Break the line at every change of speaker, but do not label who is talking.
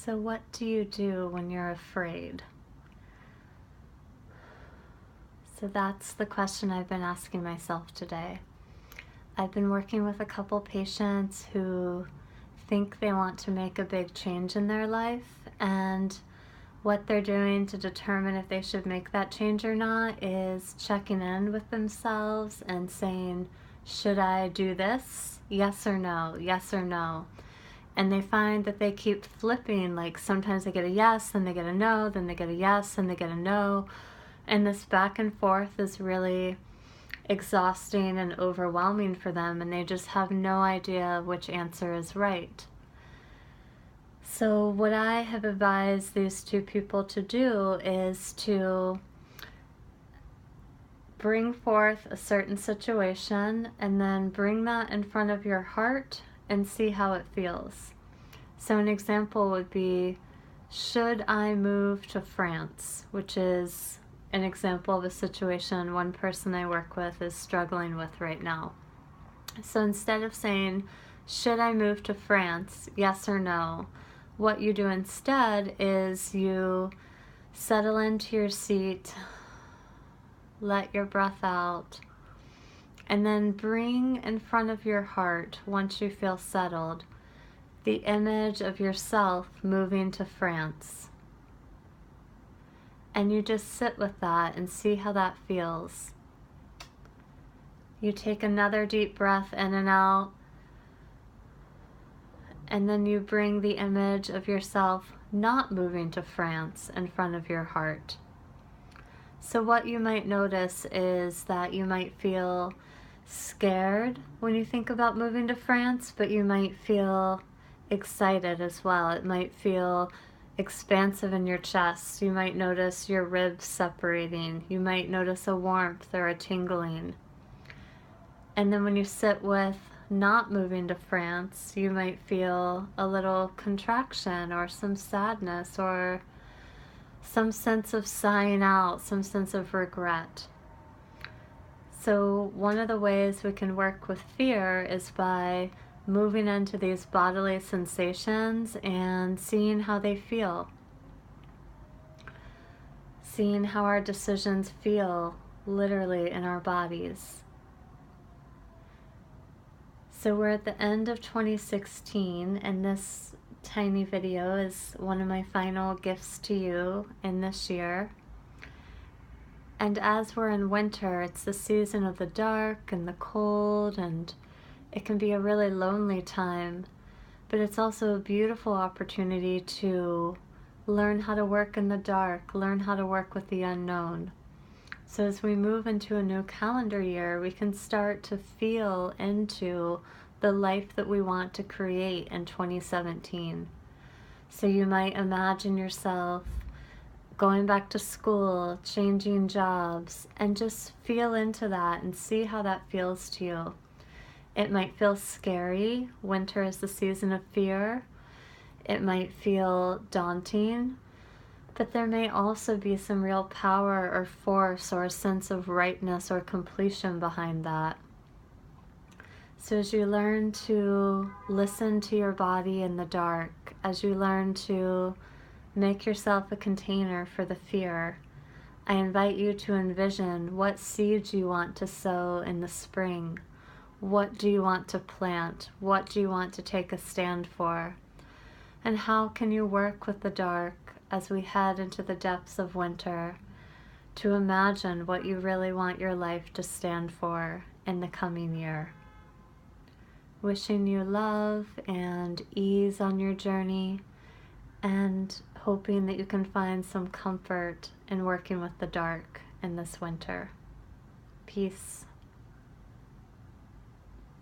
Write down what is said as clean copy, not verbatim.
So what do you do when you're afraid? So that's the question I've been asking myself today. I've been working with a couple patients who think they want to make a big change in their life, and what they're doing to determine if they should make that change or not is checking in with themselves and saying, should I do this? Yes or no, yes or no. And they find that they keep flipping, like sometimes they get a yes, then they get a no, then they get a yes, and they get a no. And this back and forth is really exhausting and overwhelming for them, and they just have no idea which answer is right. So what I have advised these two people to do is to bring forth a certain situation and then bring that in front of your heart and see how it feels. So an example would be, should I move to France? Which is an example of a situation one person I work with is struggling with right now. So instead of saying, should I move to France? Yes or no? What you do instead is you settle into your seat, let your breath out, and then bring in front of your heart, once you feel settled, the image of yourself moving to France. And you just sit with that and see how that feels. You take another deep breath in and out, and then you bring the image of yourself not moving to France in front of your heart. So what you might notice is that you might feel scared when you think about moving to France, but you might feel excited as well. It might feel expansive in your chest. You might notice your ribs separating. You might notice a warmth or a tingling. And then when you sit with not moving to France, you might feel a little contraction or some sadness or some sense of sighing out, some sense of regret. So one of the ways we can work with fear is by moving into these bodily sensations and seeing how they feel. Seeing how our decisions feel literally in our bodies. So we're at the end of 2016, and this tiny video is one of my final gifts to you in this year. And as we're in winter, it's the season of the dark and the cold, and it can be a really lonely time, but it's also a beautiful opportunity to learn how to work in the dark, learn how to work with the unknown. So as we move into a new calendar year, we can start to feel into the life that we want to create in 2017. So you might imagine yourself going back to school, changing jobs, and just feel into that and see how that feels to you. It might feel scary. Winter is the season of fear. It might feel daunting, but there may also be some real power or force or a sense of rightness or completion behind that. So as you learn to listen to your body in the dark, as you learn to make yourself a container for the fear, I invite you to envision what seeds you want to sow in the spring. What do you want to plant? What do you want to take a stand for? And how can you work with the dark as we head into the depths of winter to imagine what you really want your life to stand for in the coming year? Wishing you love and ease on your journey, and hoping that you can find some comfort in working with the dark in this winter. Peace.